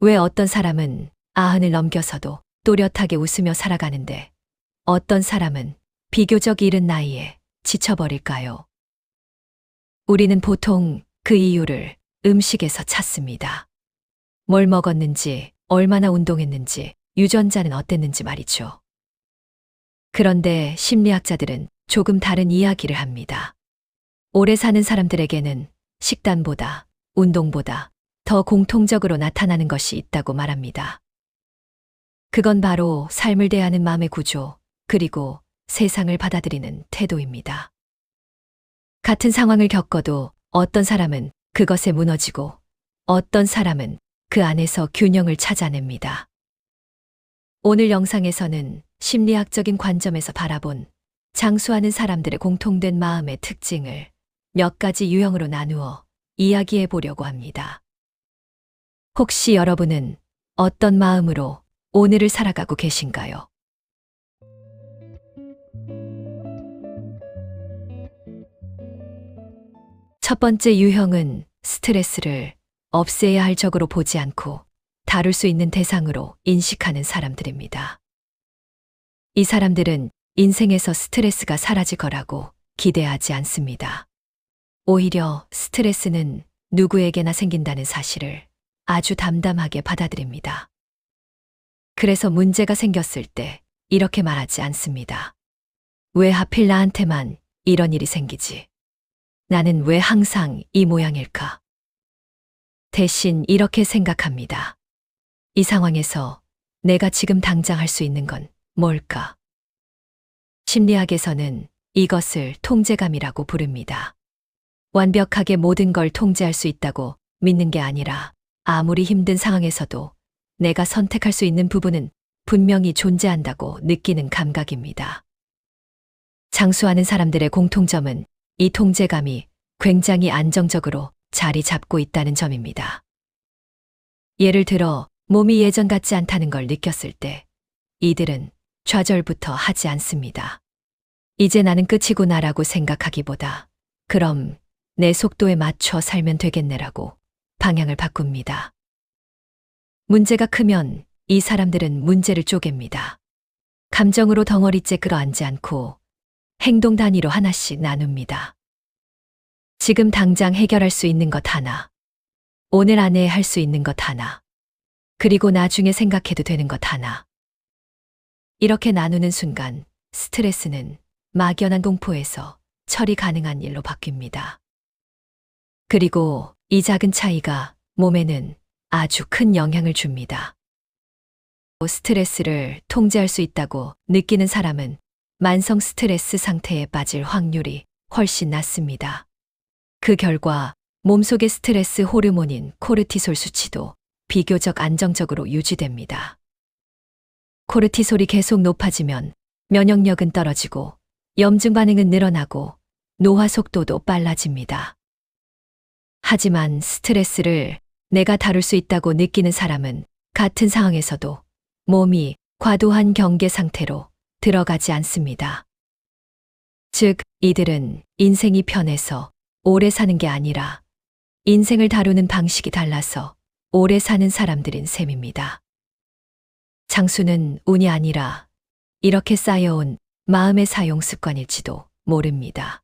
왜 어떤 사람은 아흔을 넘겨서도 또렷하게 웃으며 살아가는데 어떤 사람은 비교적 이른 나이에 지쳐버릴까요? 우리는 보통 그 이유를 음식에서 찾습니다. 뭘 먹었는지, 얼마나 운동했는지, 유전자는 어땠는지 말이죠. 그런데 심리학자들은 조금 다른 이야기를 합니다. 오래 사는 사람들에게는 식단보다, 운동보다 더 공통적으로 나타나는 것이 있다고 말합니다. 그건 바로 삶을 대하는 마음의 구조, 그리고 세상을 받아들이는 태도입니다. 같은 상황을 겪어도 어떤 사람은 그것에 무너지고 어떤 사람은 그 안에서 균형을 찾아냅니다. 오늘 영상에서는 심리학적인 관점에서 바라본 장수하는 사람들의 공통된 마음의 특징을 몇 가지 유형으로 나누어 이야기해 보려고 합니다. 혹시 여러분은 어떤 마음으로 오늘을 살아가고 계신가요? 첫 번째 유형은 스트레스를 없애야 할 적으로 보지 않고 다룰 수 있는 대상으로 인식하는 사람들입니다. 이 사람들은 인생에서 스트레스가 사라질 거라고 기대하지 않습니다. 오히려 스트레스는 누구에게나 생긴다는 사실을 아주 담담하게 받아들입니다. 그래서 문제가 생겼을 때 이렇게 말하지 않습니다. 왜 하필 나한테만 이런 일이 생기지? 나는 왜 항상 이 모양일까? 대신 이렇게 생각합니다. 이 상황에서 내가 지금 당장 할 수 있는 건 뭘까? 심리학에서는 이것을 통제감이라고 부릅니다. 완벽하게 모든 걸 통제할 수 있다고 믿는 게 아니라 아무리 힘든 상황에서도 내가 선택할 수 있는 부분은 분명히 존재한다고 느끼는 감각입니다. 장수하는 사람들의 공통점은 이 통제감이 굉장히 안정적으로 자리 잡고 있다는 점입니다. 예를 들어 몸이 예전 같지 않다는 걸 느꼈을 때 이들은 좌절부터 하지 않습니다. 이제 나는 끝이구나라고 생각하기보다 그럼 내 속도에 맞춰 살면 되겠네라고 방향을 바꿉니다. 문제가 크면 이 사람들은 문제를 쪼갭니다. 감정으로 덩어리째 끌어안지 않고 행동 단위로 하나씩 나눕니다. 지금 당장 해결할 수 있는 것 하나, 오늘 안에 할 수 있는 것 하나, 그리고 나중에 생각해도 되는 것 하나. 이렇게 나누는 순간 스트레스는 막연한 공포에서 처리 가능한 일로 바뀝니다. 그리고 이 작은 차이가 몸에는 아주 큰 영향을 줍니다. 스트레스를 통제할 수 있다고 느끼는 사람은 만성 스트레스 상태에 빠질 확률이 훨씬 낮습니다. 그 결과 몸속의 스트레스 호르몬인 코르티솔 수치도 비교적 안정적으로 유지됩니다. 코르티솔이 계속 높아지면 면역력은 떨어지고 염증 반응은 늘어나고 노화 속도도 빨라집니다. 하지만 스트레스를 내가 다룰 수 있다고 느끼는 사람은 같은 상황에서도 몸이 과도한 경계 상태로 들어가지 않습니다. 즉, 이들은 인생이 편해서 오래 사는 게 아니라 인생을 다루는 방식이 달라서 오래 사는 사람들인 셈입니다. 장수는 운이 아니라 이렇게 쌓여온 마음의 사용 습관일지도 모릅니다.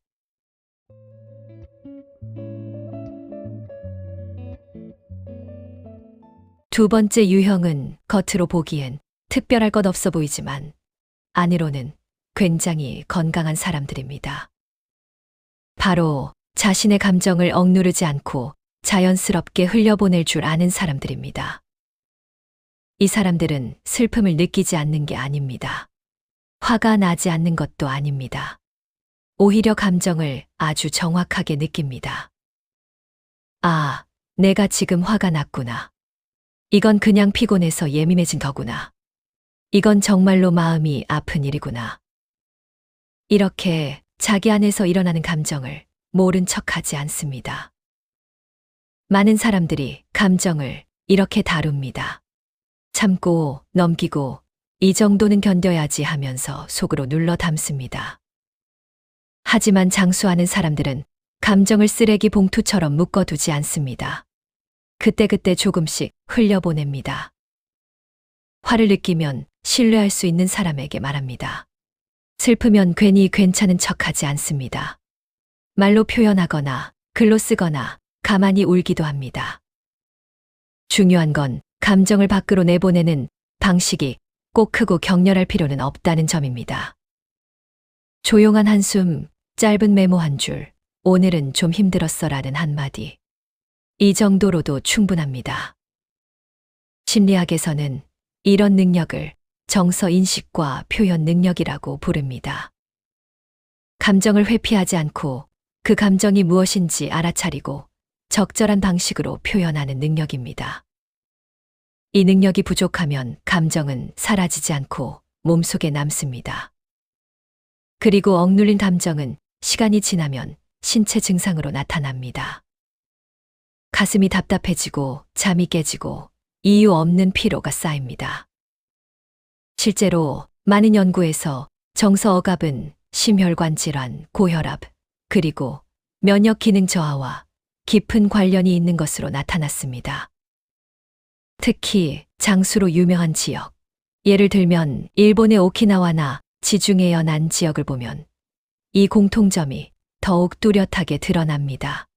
두 번째 유형은 겉으로 보기엔 특별할 것 없어 보이지만 안으로는 굉장히 건강한 사람들입니다. 바로 자신의 감정을 억누르지 않고 자연스럽게 흘려보낼 줄 아는 사람들입니다. 이 사람들은 슬픔을 느끼지 않는 게 아닙니다. 화가 나지 않는 것도 아닙니다. 오히려 감정을 아주 정확하게 느낍니다. 아, 내가 지금 화가 났구나. 이건 그냥 피곤해서 예민해진 거구나. 이건 정말로 마음이 아픈 일이구나. 이렇게 자기 안에서 일어나는 감정을 모른 척하지 않습니다. 많은 사람들이 감정을 이렇게 다룹니다. 참고 넘기고 이 정도는 견뎌야지 하면서 속으로 눌러 담습니다. 하지만 장수하는 사람들은 감정을 쓰레기 봉투처럼 묶어두지 않습니다. 그때그때 조금씩 흘려보냅니다. 화를 느끼면 신뢰할 수 있는 사람에게 말합니다. 슬프면 괜히 괜찮은 척하지 않습니다. 말로 표현하거나 글로 쓰거나 가만히 울기도 합니다. 중요한 건 감정을 밖으로 내보내는 방식이 꼭 크고 격렬할 필요는 없다는 점입니다. 조용한 한숨, 짧은 메모 한 줄, 오늘은 좀 힘들었어라는 한마디. 이 정도로도 충분합니다. 심리학에서는 이런 능력을 정서 인식과 표현 능력이라고 부릅니다. 감정을 회피하지 않고 그 감정이 무엇인지 알아차리고 적절한 방식으로 표현하는 능력입니다. 이 능력이 부족하면 감정은 사라지지 않고 몸속에 남습니다. 그리고 억눌린 감정은 시간이 지나면 신체 증상으로 나타납니다. 가슴이 답답해지고 잠이 깨지고 이유 없는 피로가 쌓입니다. 실제로 많은 연구에서 정서 억압은 심혈관 질환, 고혈압, 그리고 면역 기능 저하와 깊은 관련이 있는 것으로 나타났습니다. 특히 장수로 유명한 지역, 예를 들면 일본의 오키나와나 지중해 연안 지역을 보면 이 공통점이 더욱 뚜렷하게 드러납니다.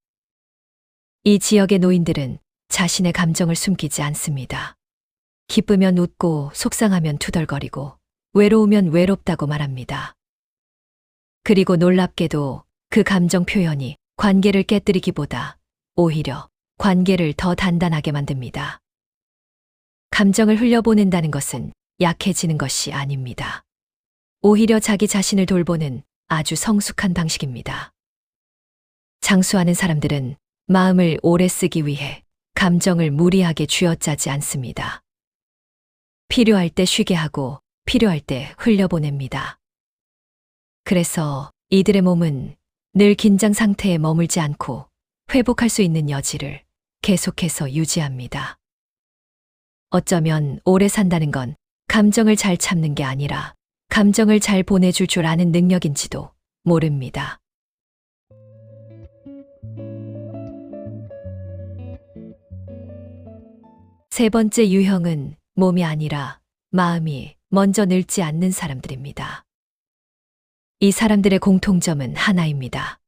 이 지역의 노인들은 자신의 감정을 숨기지 않습니다. 기쁘면 웃고 속상하면 투덜거리고 외로우면 외롭다고 말합니다. 그리고 놀랍게도 그 감정 표현이 관계를 깨뜨리기보다 오히려 관계를 더 단단하게 만듭니다. 감정을 흘려보낸다는 것은 약해지는 것이 아닙니다. 오히려 자기 자신을 돌보는 아주 성숙한 방식입니다. 장수하는 사람들은 마음을 오래 쓰기 위해 감정을 무리하게 쥐어짜지 않습니다. 필요할 때 쉬게 하고 필요할 때 흘려보냅니다. 그래서 이들의 몸은 늘 긴장 상태에 머물지 않고 회복할 수 있는 여지를 계속해서 유지합니다. 어쩌면 오래 산다는 건 감정을 잘 참는 게 아니라 감정을 잘 보내줄 줄 아는 능력인지도 모릅니다. 세 번째 유형은 몸이 아니라 마음이 먼저 늙지 않는 사람들입니다. 이 사람들의 공통점은 하나입니다.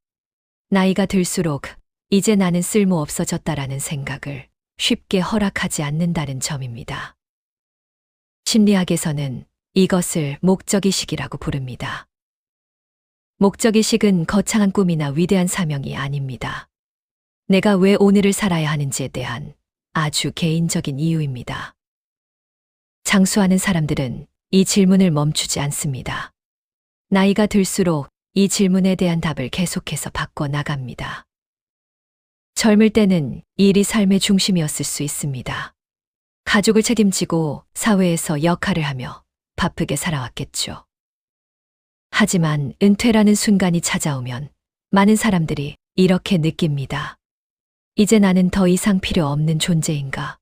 나이가 들수록 이제 나는 쓸모없어졌다라는 생각을 쉽게 허락하지 않는다는 점입니다. 심리학에서는 이것을 목적의식이라고 부릅니다. 목적의식은 거창한 꿈이나 위대한 사명이 아닙니다. 내가 왜 오늘을 살아야 하는지에 대한 아주 개인적인 이유입니다. 장수하는 사람들은 이 질문을 멈추지 않습니다. 나이가 들수록 이 질문에 대한 답을 계속해서 바꿔 나갑니다. 젊을 때는 일이 삶의 중심이었을 수 있습니다. 가족을 책임지고 사회에서 역할을 하며 바쁘게 살아왔겠죠. 하지만 은퇴라는 순간이 찾아오면 많은 사람들이 이렇게 느낍니다. 이제 나는 더 이상 필요 없는 존재인가?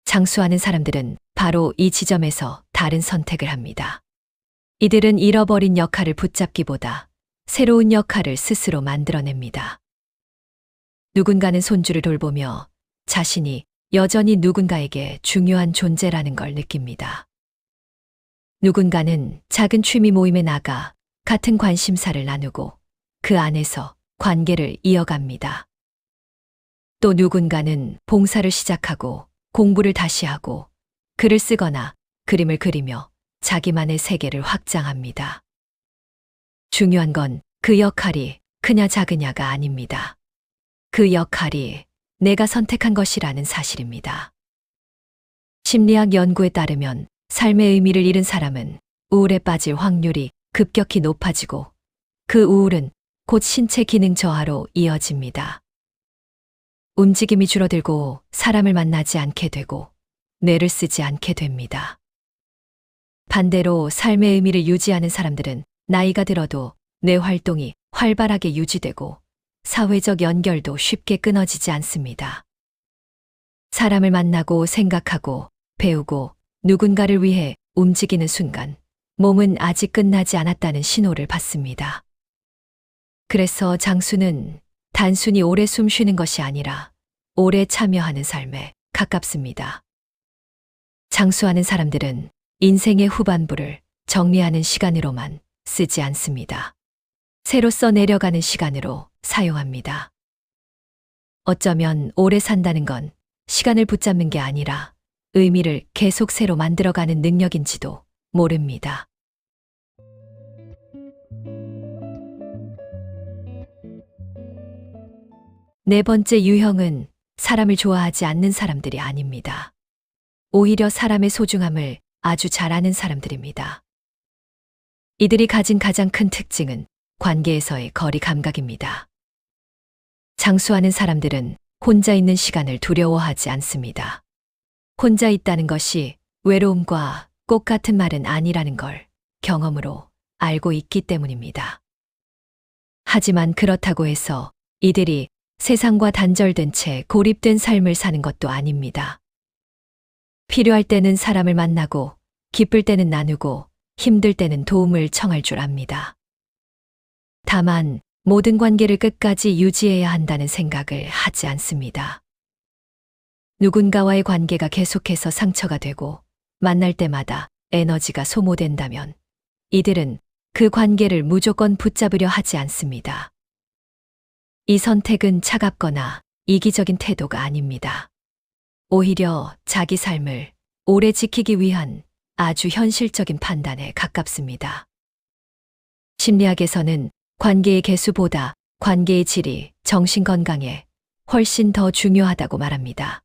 장수하는 사람들은 바로 이 지점에서 다른 선택을 합니다. 이들은 잃어버린 역할을 붙잡기보다 새로운 역할을 스스로 만들어냅니다. 누군가는 손주를 돌보며 자신이 여전히 누군가에게 중요한 존재라는 걸 느낍니다. 누군가는 작은 취미 모임에 나가 같은 관심사를 나누고 그 안에서 관계를 이어갑니다. 또 누군가는 봉사를 시작하고 공부를 다시 하고 글을 쓰거나 그림을 그리며 자기만의 세계를 확장합니다. 중요한 건 그 역할이 크냐 작으냐가 아닙니다. 그 역할이 내가 선택한 것이라는 사실입니다. 심리학 연구에 따르면 삶의 의미를 잃은 사람은 우울에 빠질 확률이 급격히 높아지고 그 우울은 곧 신체 기능 저하로 이어집니다. 움직임이 줄어들고 사람을 만나지 않게 되고 뇌를 쓰지 않게 됩니다. 반대로 삶의 의미를 유지하는 사람들은 나이가 들어도 뇌 활동이 활발하게 유지되고 사회적 연결도 쉽게 끊어지지 않습니다. 사람을 만나고 생각하고 배우고 누군가를 위해 움직이는 순간 몸은 아직 끝나지 않았다는 신호를 받습니다. 그래서 장수는 단순히 오래 숨 쉬는 것이 아니라 오래 참여하는 삶에 가깝습니다. 장수하는 사람들은 인생의 후반부를 정리하는 시간으로만 쓰지 않습니다. 새로 써내려가는 시간으로 사용합니다. 어쩌면 오래 산다는 건 시간을 붙잡는 게 아니라 의미를 계속 새로 만들어가는 능력인지도 모릅니다. 네 번째 유형은 사람을 좋아하지 않는 사람들이 아닙니다. 오히려 사람의 소중함을 아주 잘 아는 사람들입니다. 이들이 가진 가장 큰 특징은 관계에서의 거리 감각입니다. 장수하는 사람들은 혼자 있는 시간을 두려워하지 않습니다. 혼자 있다는 것이 외로움과 꼭 같은 말은 아니라는 걸 경험으로 알고 있기 때문입니다. 하지만 그렇다고 해서 이들이 세상과 단절된 채 고립된 삶을 사는 것도 아닙니다. 필요할 때는 사람을 만나고, 기쁠 때는 나누고, 힘들 때는 도움을 청할 줄 압니다. 다만 모든 관계를 끝까지 유지해야 한다는 생각을 하지 않습니다. 누군가와의 관계가 계속해서 상처가 되고 만날 때마다 에너지가 소모된다면 이들은 그 관계를 무조건 붙잡으려 하지 않습니다. 이 선택은 차갑거나 이기적인 태도가 아닙니다. 오히려 자기 삶을 오래 지키기 위한 아주 현실적인 판단에 가깝습니다. 심리학에서는 관계의 개수보다 관계의 질이 정신 건강에 훨씬 더 중요하다고 말합니다.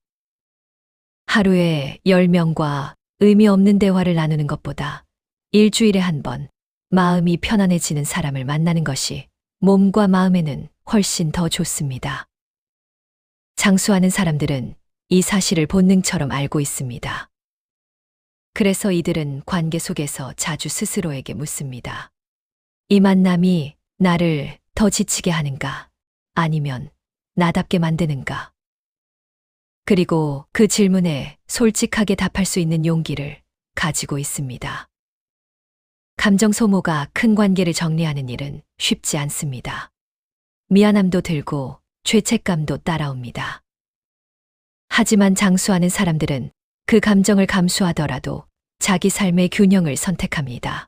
하루에 10명과 의미 없는 대화를 나누는 것보다 일주일에 한 번 마음이 편안해지는 사람을 만나는 것이 몸과 마음에는 훨씬 더 좋습니다. 장수하는 사람들은 이 사실을 본능처럼 알고 있습니다. 그래서 이들은 관계 속에서 자주 스스로에게 묻습니다. 이 만남이 나를 더 지치게 하는가? 아니면 나답게 만드는가? 그리고 그 질문에 솔직하게 답할 수 있는 용기를 가지고 있습니다. 감정 소모가 큰 관계를 정리하는 일은 쉽지 않습니다. 미안함도 들고 죄책감도 따라옵니다. 하지만 장수하는 사람들은 그 감정을 감수하더라도 자기 삶의 균형을 선택합니다.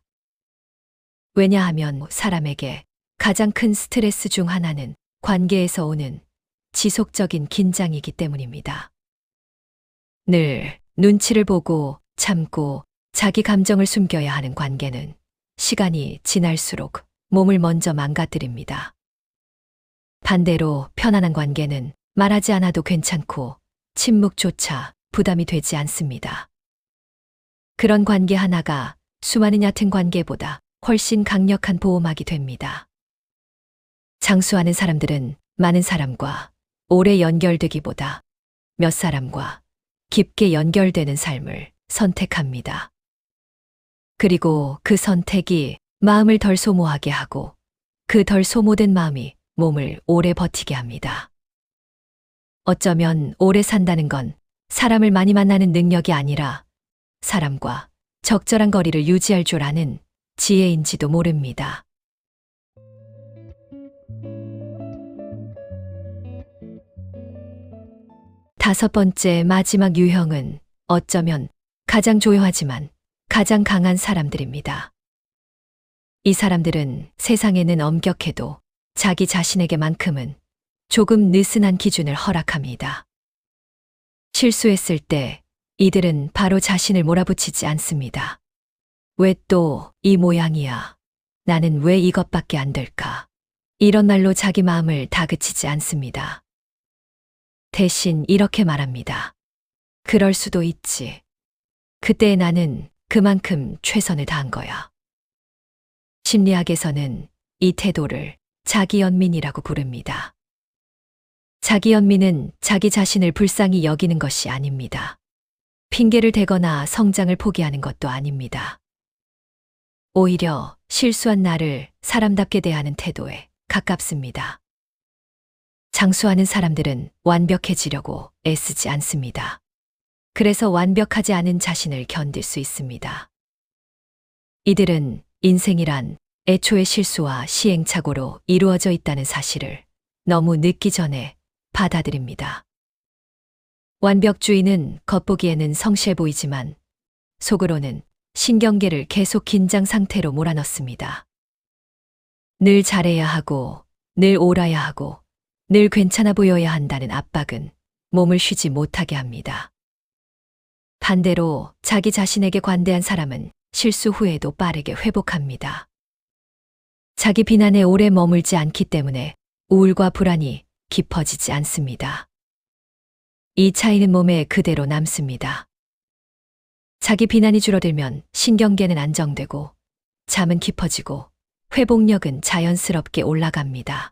왜냐하면 사람에게 가장 큰 스트레스 중 하나는 관계에서 오는 지속적인 긴장이기 때문입니다. 늘 눈치를 보고 참고 자기 감정을 숨겨야 하는 관계는 시간이 지날수록 몸을 먼저 망가뜨립니다. 반대로 편안한 관계는 말하지 않아도 괜찮고 침묵조차 부담이 되지 않습니다. 그런 관계 하나가 수많은 얕은 관계보다 훨씬 강력한 보호막이 됩니다. 장수하는 사람들은 많은 사람과 오래 연결되기보다 몇 사람과 깊게 연결되는 삶을 선택합니다. 그리고 그 선택이 마음을 덜 소모하게 하고 그 덜 소모된 마음이 몸을 오래 버티게 합니다. 어쩌면 오래 산다는 건 사람을 많이 만나는 능력이 아니라 사람과 적절한 거리를 유지할 줄 아는 지혜인지도 모릅니다. 다섯 번째 마지막 유형은 어쩌면 가장 조용하지만 가장 강한 사람들입니다. 이 사람들은 세상에는 엄격해도 자기 자신에게만큼은 조금 느슨한 기준을 허락합니다. 실수했을 때 이들은 바로 자신을 몰아붙이지 않습니다. 왜 또 이 모양이야? 나는 왜 이것밖에 안 될까? 이런 말로 자기 마음을 다그치지 않습니다. 대신 이렇게 말합니다. 그럴 수도 있지. 그때 나는 그만큼 최선을 다한 거야. 심리학에서는 이 태도를 자기연민이라고 부릅니다. 자기연민은 자기 자신을 불쌍히 여기는 것이 아닙니다. 핑계를 대거나 성장을 포기하는 것도 아닙니다. 오히려 실수한 나를 사람답게 대하는 태도에 가깝습니다. 장수하는 사람들은 완벽해지려고 애쓰지 않습니다. 그래서 완벽하지 않은 자신을 견딜 수 있습니다. 이들은 인생이란 애초의 실수와 시행착오로 이루어져 있다는 사실을 너무 늦기 전에 받아들입니다. 완벽주의는 겉보기에는 성실해 보이지만 속으로는 신경계를 계속 긴장 상태로 몰아넣습니다. 늘 잘해야 하고, 늘 옳아야 하고, 늘 괜찮아 보여야 한다는 압박은 몸을 쉬지 못하게 합니다. 반대로 자기 자신에게 관대한 사람은 실수 후에도 빠르게 회복합니다. 자기 비난에 오래 머물지 않기 때문에 우울과 불안이 깊어지지 않습니다. 이 차이는 몸에 그대로 남습니다. 자기 비난이 줄어들면 신경계는 안정되고 잠은 깊어지고 회복력은 자연스럽게 올라갑니다.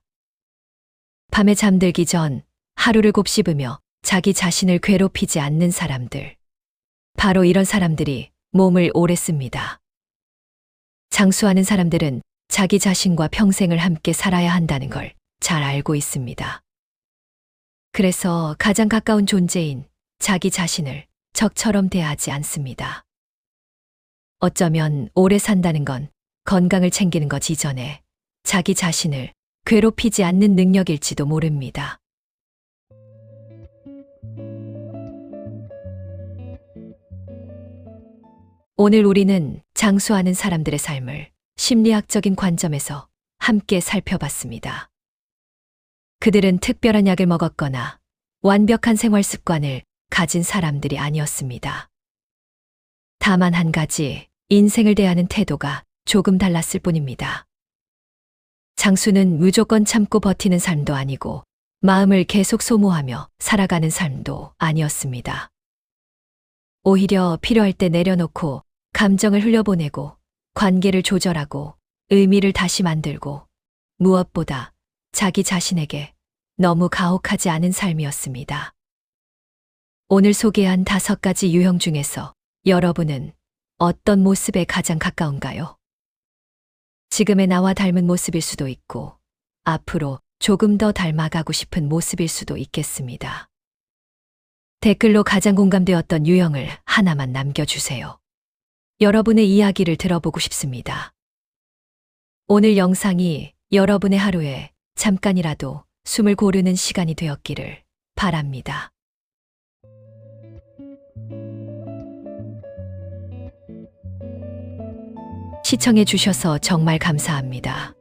밤에 잠들기 전 하루를 곱씹으며 자기 자신을 괴롭히지 않는 사람들. 바로 이런 사람들이 몸을 오래 씁니다. 장수하는 사람들은 자기 자신과 평생을 함께 살아야 한다는 걸 잘 알고 있습니다. 그래서 가장 가까운 존재인 자기 자신을 적처럼 대하지 않습니다. 어쩌면 오래 산다는 건 건강을 챙기는 것 이전에 자기 자신을 괴롭히지 않는 능력일지도 모릅니다. 오늘 우리는 장수하는 사람들의 삶을 심리학적인 관점에서 함께 살펴봤습니다. 그들은 특별한 약을 먹었거나 완벽한 생활 습관을 가진 사람들이 아니었습니다. 다만 한 가지, 인생을 대하는 태도가 조금 달랐을 뿐입니다. 장수는 무조건 참고 버티는 삶도 아니고 마음을 계속 소모하며 살아가는 삶도 아니었습니다. 오히려 필요할 때 내려놓고 감정을 흘려보내고 관계를 조절하고 의미를 다시 만들고 무엇보다 자기 자신에게 너무 가혹하지 않은 삶이었습니다. 오늘 소개한 5가지 유형 중에서 여러분은 어떤 모습에 가장 가까운가요? 지금의 나와 닮은 모습일 수도 있고 앞으로 조금 더 닮아가고 싶은 모습일 수도 있겠습니다. 댓글로 가장 공감되었던 유형을 하나만 남겨주세요. 여러분의 이야기를 들어보고 싶습니다. 오늘 영상이 여러분의 하루에 잠깐이라도 숨을 고르는 시간이 되었기를 바랍니다. 시청해 주셔서 정말 감사합니다.